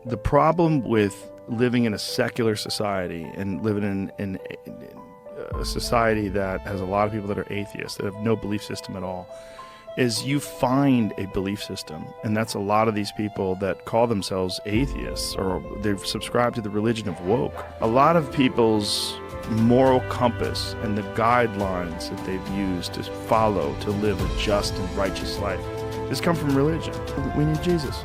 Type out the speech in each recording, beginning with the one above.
The problem with living in a secular society and living in a society that has a lot of people that are atheists, that have no belief system at all, is you find a belief system. And that's a lot of these people that call themselves atheists, or they've subscribed to the religion of woke. A lot of people's moral compass and the guidelines that they've used to follow to live a just and righteous life has come from religion. We need Jesus.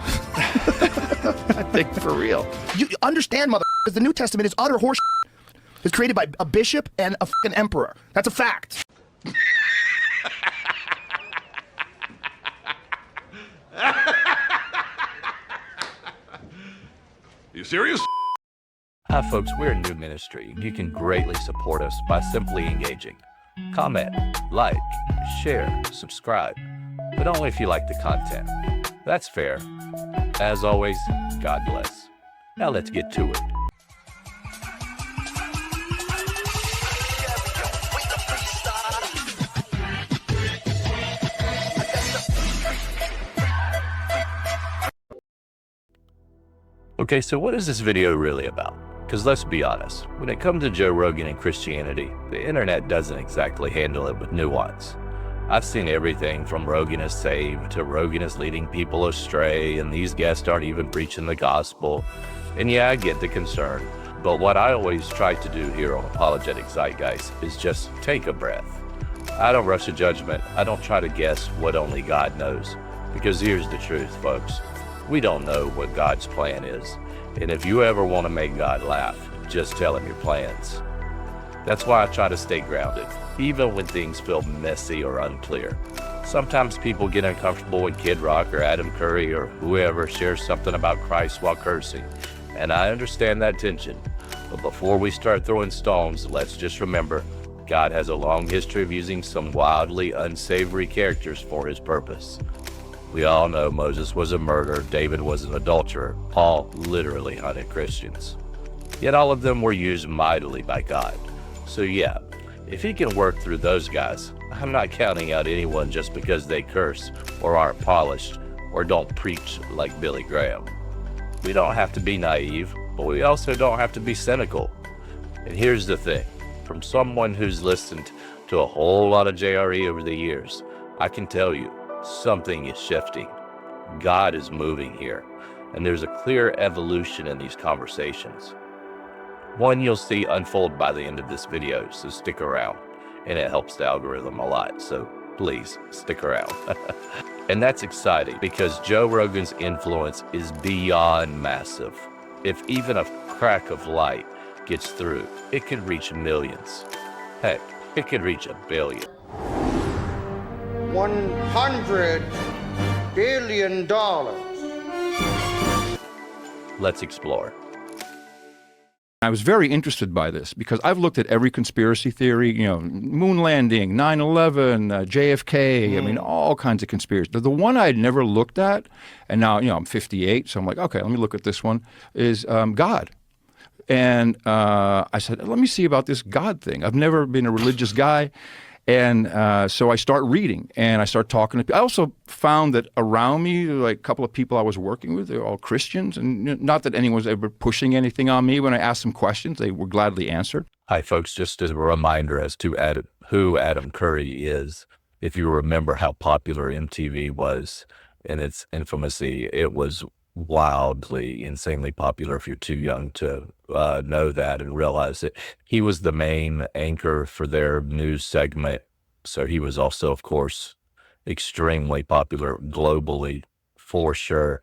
I think for real. You understand, because the New Testament is utter horse. It's created by a bishop and a fucking emperor. That's a fact. You serious? Hi folks, we're a new ministry. You can greatly support us by simply engaging. Comment, like, share, subscribe, but only if you like the content. That's fair. As always, God bless. Now let's get to it. Okay, so what is this video really about? Because let's be honest, when it comes to Joe Rogan and Christianity, the internet doesn't exactly handle it with nuance. I've seen everything from Rogan is saved to Rogan is leading people astray, and these guests aren't even preaching the gospel. And yeah, I get the concern, but what I always try to do here on Apologetics Zeitgeist is just take a breath. I don't rush a judgment. I don't try to guess what only God knows, because here's the truth, folks. We don't know what God's plan is. And if you ever want to make God laugh, just tell him your plans. That's why I try to stay grounded, even when things feel messy or unclear. Sometimes people get uncomfortable when Kid Rock or Adam Curry or whoever shares something about Christ while cursing. And I understand that tension. But before we start throwing stones, let's just remember, God has a long history of using some wildly unsavory characters for his purpose. We all know Moses was a murderer, David was an adulterer, Paul literally hunted Christians. Yet all of them were used mightily by God. So yeah, if he can work through those guys, I'm not counting out anyone just because they curse or aren't polished or don't preach like Billy Graham. We don't have to be naive, but we also don't have to be cynical. And here's the thing, from someone who's listened to a whole lot of JRE over the years, I can tell you, something is shifting. God is moving here, and there's a clear evolution in these conversations. One you'll see unfold by the end of this video, so stick around, and it helps the algorithm a lot, so please stick around. And that's exciting because Joe Rogan's influence is beyond massive. If even a crack of light gets through, it could reach millions. Heck, it could reach 1 billion. $100 billion. Let's explore. I was very interested by this because I've looked at every conspiracy theory, moon landing, 9/11, JFK, I mean, all kinds of conspiracies. The one I had never looked at, and now, I'm 58, so I'm like, okay, let me look at this one, is God. And I said, let me see about this God thing. I've never been a religious guy. And so I start reading and I start talking to people. I also found that around me, like a couple of people I was working with, they're all Christians. And not that anyone was ever pushing anything on me. When I asked them questions, they were gladly answered. Hi, folks. Just as a reminder as to who Adam Curry is, if you remember how popular MTV was in its infamousy, it was wildly, insanely popular if you're too young to know that and realize it. He was the main anchor for their news segment. So he was also, of course, extremely popular globally for sure.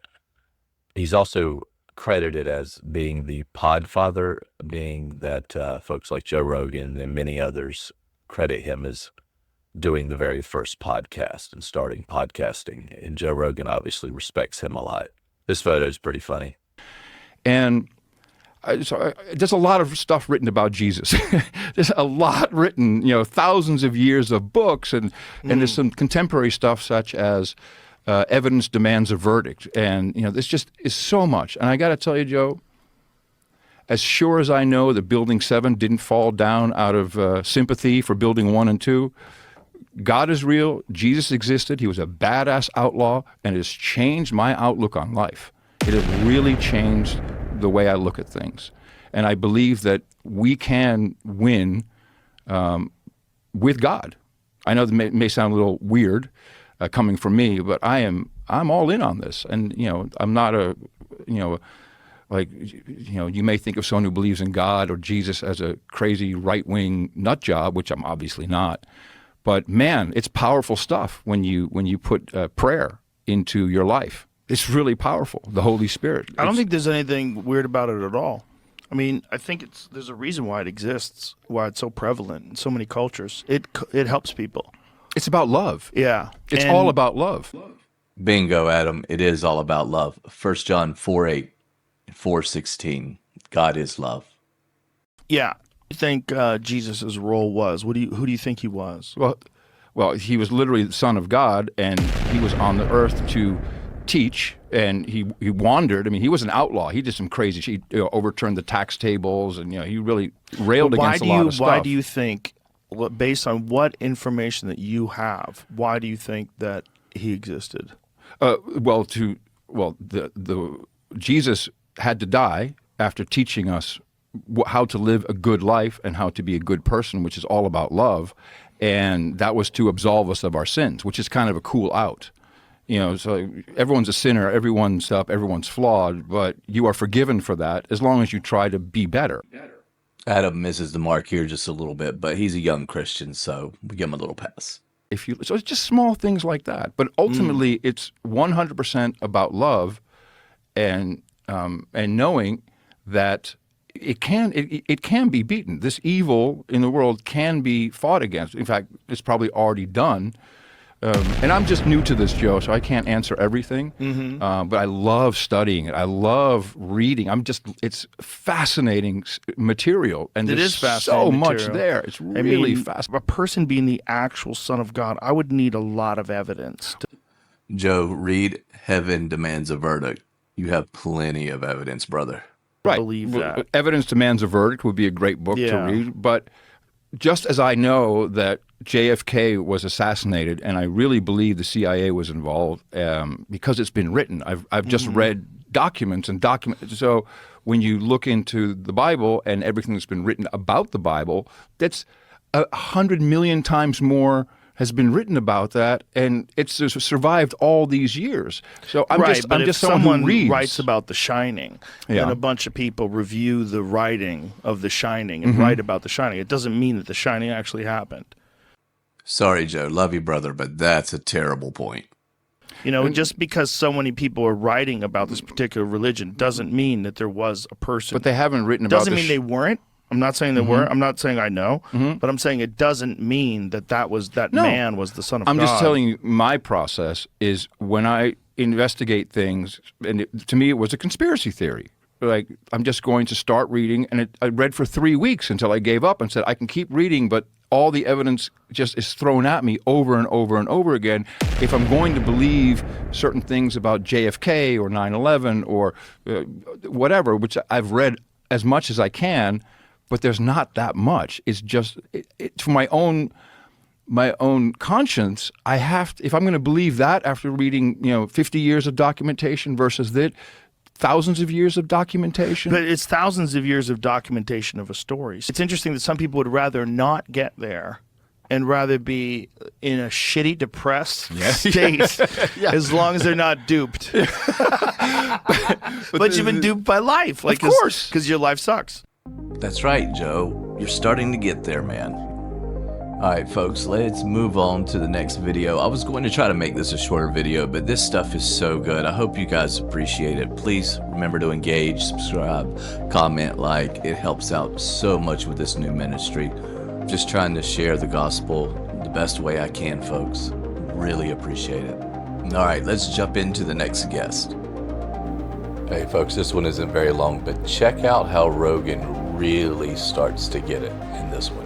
He's also credited as being the podfather, being that folks like Joe Rogan and many others credit him as doing the very first podcast and starting podcasting. And Joe Rogan obviously respects him a lot. This photo is pretty funny. And there's a lot of stuff written about Jesus. There's a lot written, thousands of years of books, and there's some contemporary stuff such as Evidence Demands a Verdict. And, this just is so much. And I got to tell you, Joe, as sure as I know that Building 7 didn't fall down out of sympathy for Building 1 and 2, God is real, Jesus existed, he was a badass outlaw, and it has changed my outlook on life. It has really changed the way I look at things. And I believe that we can win with God. I know that may sound a little weird coming from me, but I'm all in on this. And, I'm not you may think of someone who believes in God or Jesus as a crazy right-wing nut job, which I'm obviously not. But man, it's powerful stuff when you put prayer into your life. It's really powerful, the Holy Spirit. I don't think there's anything weird about it at all. I mean, I think there's a reason why it exists, why it's so prevalent in so many cultures. It helps people. It's about love. Yeah. It's all about love. Bingo, Adam. It is all about love. 1 John 4:8, 4:16. God is love. Yeah. What do you think Jesus' role was? Who do you think he was? Well, he was literally the Son of God, and he was on the earth to teach, and he wandered. I mean, he was an outlaw. He did some crazy shit. He overturned the tax tables, and he really railed against a lot of stuff. Why do you think, based on what information that you have, why do you think that he existed? Jesus had to die after teaching us how to live a good life and how to be a good person, which is all about love, and that was to absolve us of our sins, which is kind of a cool out. So everyone's a sinner, everyone's flawed, but you are forgiven for that as long as you try to be better. Adam misses the mark here just a little bit, but he's a young Christian, so we give him a little pass. So it's just small things like that, but ultimately it's 100% about love, and knowing that it can be beaten. This evil in the world can be fought against. In fact, it's probably already done. And I'm just new to this, Joe, so I can't answer everything. But I love studying it. I love reading. It's fascinating material, and there's so much there. It's really fascinating. A person being the actual Son of God, I would need a lot of evidence. Joe, read Heaven Demands a Verdict. You have plenty of evidence, brother. Right. Believe that. Evidence Demands a Verdict would be a great book to read, but just as I know that JFK was assassinated, and I really believe the CIA was involved because it's been written. I've just read documents. So when you look into the Bible and everything that's been written about the Bible, that's 100 million times more has been written about that, and it's survived all these years. So I'm just someone who reads. Writes about The Shining, and a bunch of people review the writing of The Shining and write about The Shining, it doesn't mean that The Shining actually happened. Sorry, Joe. Love you, brother, but that's a terrible point. Just because so many people are writing about this particular religion doesn't mean that there was a person. But they haven't written about doesn't mean they weren't. I'm not saying they were. I'm not saying I know. But I'm saying it doesn't mean that man was the Son of God. I'm just telling you my process is when I investigate things, and to me it was a conspiracy theory. Like, I'm just going to start reading, and I read for 3 weeks until I gave up and said, I can keep reading, but all the evidence just is thrown at me over and over and over again. If I'm going to believe certain things about JFK or 9/11 or whatever, which I've read as much as I can, but there's not that much. It's just for my own conscience. I have to, if I'm going to believe that after reading 50 years of documentation versus that. Thousands of years of documentation. But it's thousands of years of documentation of a story. It's interesting that some people would rather not get there and rather be in a shitty, depressed state as long as they're not duped. but you've been duped by life. Of course. Because your life sucks. That's right, Joe. You're starting to get there, man. All right, folks, let's move on to the next video. I was going to try to make this a shorter video, but this stuff is so good. I hope you guys appreciate it. Please remember to engage, subscribe, comment, like. It helps out so much with this new ministry. Just trying to share the gospel the best way I can, folks. Really appreciate it. All right, let's jump into the next guest. Hey, folks, this one isn't very long, but check out how Rogan really starts to get it in this one.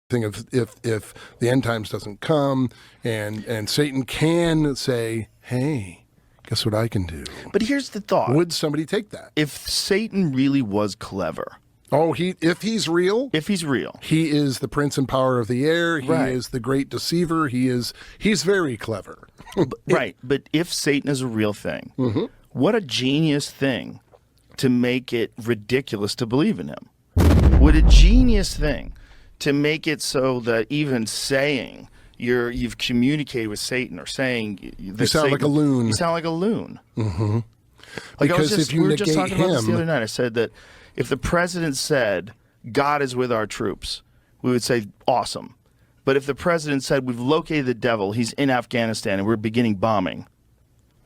If the end times doesn't come and Satan can say, hey, guess what I can do? But here's the thought. Would somebody take that? If Satan really was clever. If he's real? If he's real. He is the prince and power of the air. He Right. is the great deceiver. He's very clever. Right. But if Satan is a real thing, what a genius thing to make it ridiculous to believe in him. What a genius thing to make it so that even saying you've communicated with Satan, or saying that You sound like a loon. You sound like a loon. Mm-hmm. Like Because if you we were just negate talking about this the him, other night. I said that if the president said God is with our troops, we would say awesome. But if the president said we've located the devil, he's in Afghanistan, and we're beginning bombing,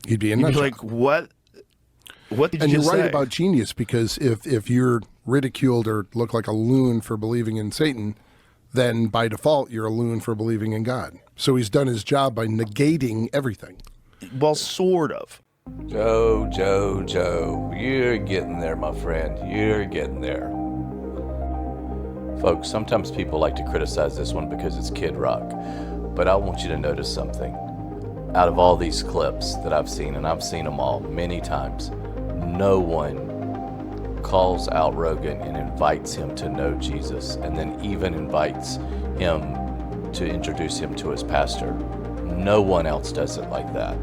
you'd be in you'd be nutshell. like, what? What did And you you're just right say? about genius, because if you're ridiculed or look like a loon for believing in Satan, then by default you're a loon for believing in God. So he's done his job by negating everything. Well, sort of. Joe, you're getting there, my friend. You're getting there. Folks, sometimes people like to criticize this one because it's Kid Rock, but I want you to notice something. Out of all these clips that I've seen, and I've seen them all many times, no one calls out Rogan and invites him to know Jesus, and then even invites him to introduce him to his pastor. No one else does it like that.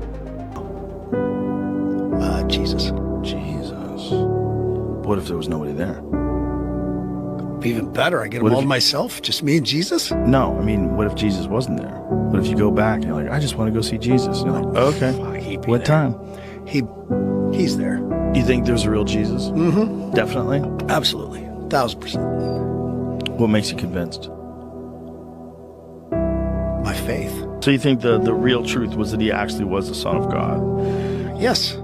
Jesus. Jesus. What if there was nobody there? Even better, I get What them if all you- myself, just me and Jesus. No, I mean, what if Jesus wasn't there? What if you go back and you're like, I just want to go see Jesus? And you're like, okay. He'd be What there. time? He's there. You think there's a real Jesus? Mm-hmm. Definitely. Absolutely. 1000%. What makes you convinced? My faith. So you think the real truth was that he actually was the Son of God? Yes,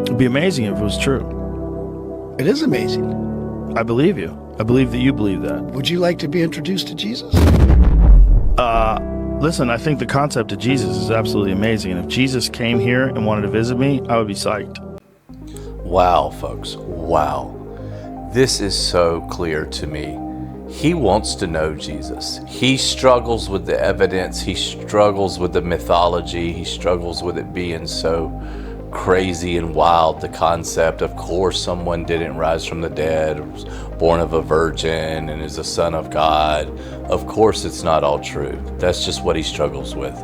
It'd be amazing if it was true. it is amazing. I believe you. I believe that you believe that. Would you like to be introduced to Jesus? Listen, I think the concept of Jesus is absolutely amazing. And if Jesus came here and wanted to visit me, I would be psyched. Wow, folks, wow. This is so clear to me. He wants to know Jesus. He struggles with the evidence. He struggles with the mythology. He struggles with it being so crazy and wild. The concept, of course, someone didn't rise from the dead, was born of a virgin, and is a son of God. Of course, it's not all true. That's just what he struggles with.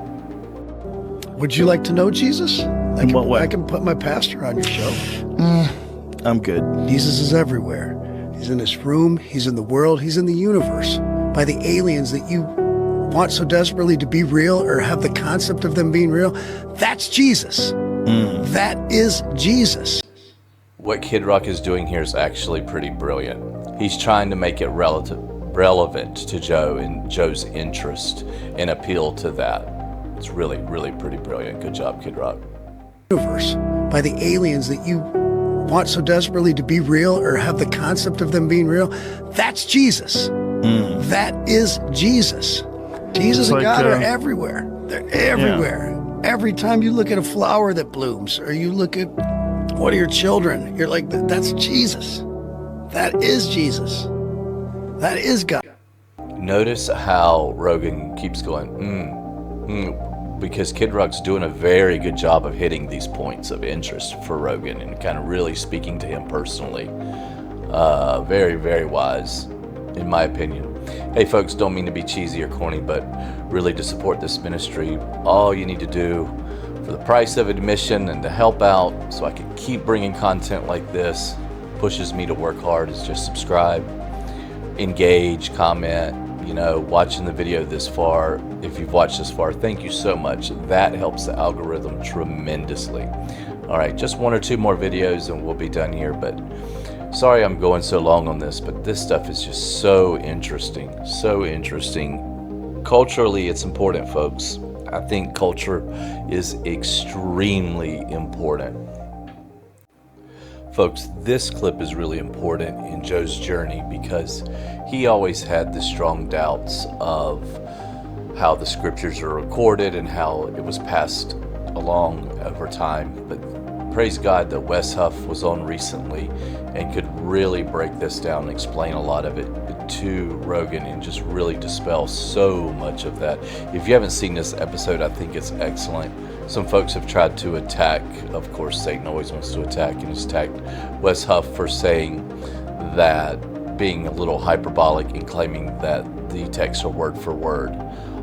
Would you like to know Jesus? In what way? I can put my pastor on your show. I'm good. Jesus is everywhere. He's in this room. He's in the world. He's in the universe. By the aliens that you want so desperately to be real, or have the concept of them being real, that's Jesus. That is Jesus. What Kid Rock is doing here is actually pretty brilliant. He's trying to make it relevant to Joe and Joe's interest and appeal to that. It's really, really pretty brilliant. Good job, Kid Rock. Universe. By the aliens that you want so desperately to be real, or have the concept of them being real, that's Jesus. That is Jesus. Jesus and like, God are everywhere. They're everywhere. Every time you look at a flower that blooms, or you look at one of your children, you're like, that's Jesus. That is Jesus. That is God. Notice how Rogan keeps going, because Kid Rock's doing a very good job of hitting these points of interest for Rogan and kind of really speaking to him personally. Very, very wise, in my opinion. Hey folks, don't mean to be cheesy or corny, but really to support this ministry, all you need to do for the price of admission and to help out so I can keep bringing content like this, pushes me to work hard, is just subscribe, engage, comment, watching the video this far. If you've watched this far, thank you so much. That helps the algorithm tremendously. All right, just one or two more videos and we'll be done here, but sorry I'm going so long on this, but this stuff is just so interesting, so interesting. Culturally, it's important, folks. I think culture is extremely important. Folks, this clip is really important in Joe's journey because he always had the strong doubts of how the scriptures are recorded and how it was passed along over time. But praise God that Wes Huff was on recently and could really break this down and explain a lot of it to Rogan and just really dispel so much of that. If you haven't seen this episode, I think it's excellent. Some folks have tried to attack, of course Satan always wants to attack, and has attacked Wes Huff for saying that, being a little hyperbolic and claiming that the texts are word for word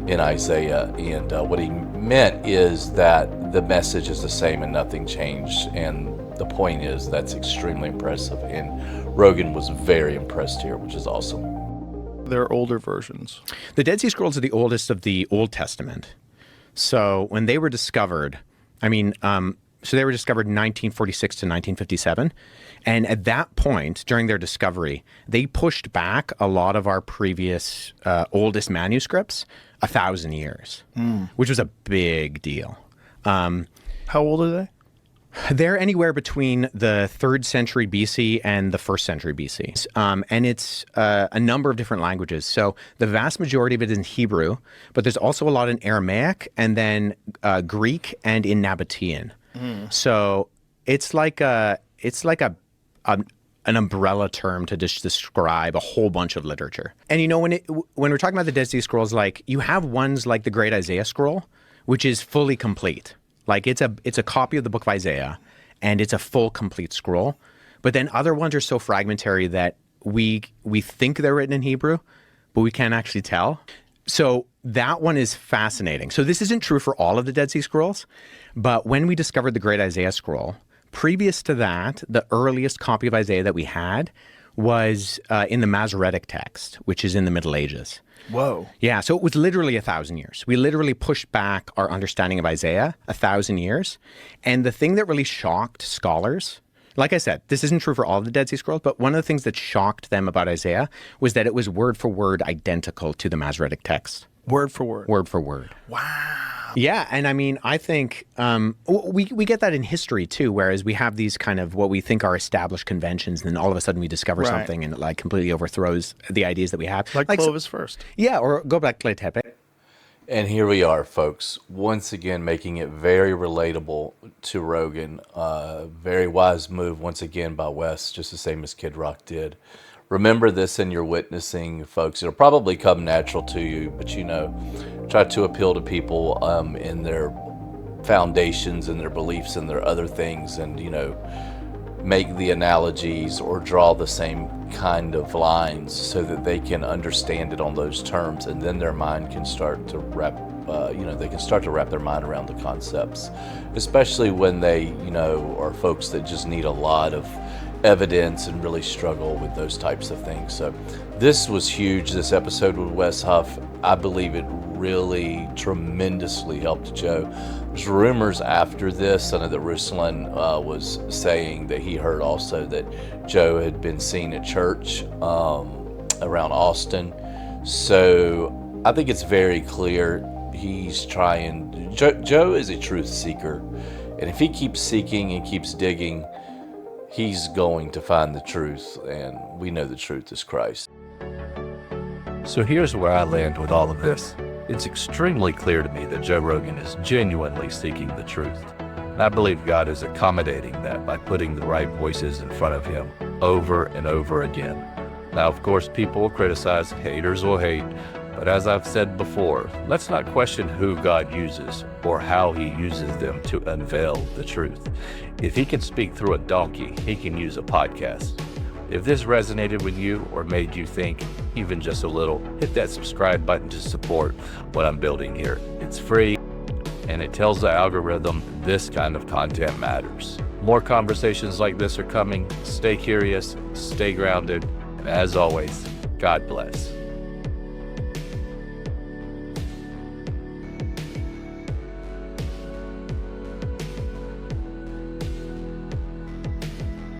in Isaiah, and what he meant is that the message is the same and nothing changed. And the point is that's extremely impressive. And Rogan was very impressed here, which is awesome. They're older versions. The Dead Sea Scrolls are the oldest of the Old Testament. So when they were discovered, so they were discovered in 1946 to 1957. And at that point, during their discovery, they pushed back a lot of our previous oldest manuscripts 1,000 years, which was a big deal. How old are they? They're anywhere between the 3rd century BC and the 1st century BC. And it's a number of different languages. So the vast majority of it is in Hebrew, but there's also a lot in Aramaic and then Greek and in Nabatean. So it's like an umbrella term to just describe a whole bunch of literature. And when we're talking about the Dead Sea Scrolls, like you have ones like the Great Isaiah Scroll, which is fully complete. Like it's a copy of the book of Isaiah, and it's a full, complete scroll. But then other ones are so fragmentary that we think they're written in Hebrew, but we can't actually tell. So that one is fascinating. So this isn't true for all of the Dead Sea Scrolls, but when we discovered the Great Isaiah Scroll, previous to that, the earliest copy of Isaiah that we had was in the Masoretic text, which is in the Middle Ages. Whoa. Yeah, so it was literally 1,000 years. We literally pushed back our understanding of Isaiah 1,000 years. And the thing that really shocked scholars, like I said, this isn't true for all of the Dead Sea Scrolls, but one of the things that shocked them about Isaiah was that it was word for word identical to the Masoretic text. Word for word. Word for word. Wow. Yeah, and I mean, I think we get that in history too, whereas we have these kind of what we think are established conventions, and then all of a sudden we discover something and it like completely overthrows the ideas that we have. Like Clovis first. Yeah, or go back to Tepe. And here we are, folks, once again making it very relatable to Rogan. Very wise move once again by Wes, just the same as Kid Rock did. Remember this in your witnessing, folks. It'll probably come natural to you, but try to appeal to people in their foundations and their beliefs and their other things, and make the analogies or draw the same kind of lines so that they can understand it on those terms, and then their mind can start to wrap they can start to wrap their mind around the concepts, especially when they are folks that just need a lot of evidence and really struggle with those types of things. So this was huge, this episode with Wes Huff. I believe it really tremendously helped Joe. There's rumors after this. I know that Ruslan was saying that he heard also that Joe had been seen at church around Austin. So I think it's very clear he's trying. Joe is a truth seeker, and if he keeps seeking and keeps digging, he's going to find the truth, and we know the truth is Christ. So here's where I land with all of this. It's extremely clear to me that Joe Rogan is genuinely seeking the truth. And I believe God is accommodating that by putting the right voices in front of him over and over again. Now, of course, people will criticize, haters will hate, but as I've said before, let's not question who God uses or how he uses them to unveil the truth. If he can speak through a donkey, he can use a podcast. If this resonated with you or made you think even just a little, hit that subscribe button to support what I'm building here. It's free, and it tells the algorithm this kind of content matters. More conversations like this are coming. Stay curious, stay grounded, and as always, God bless.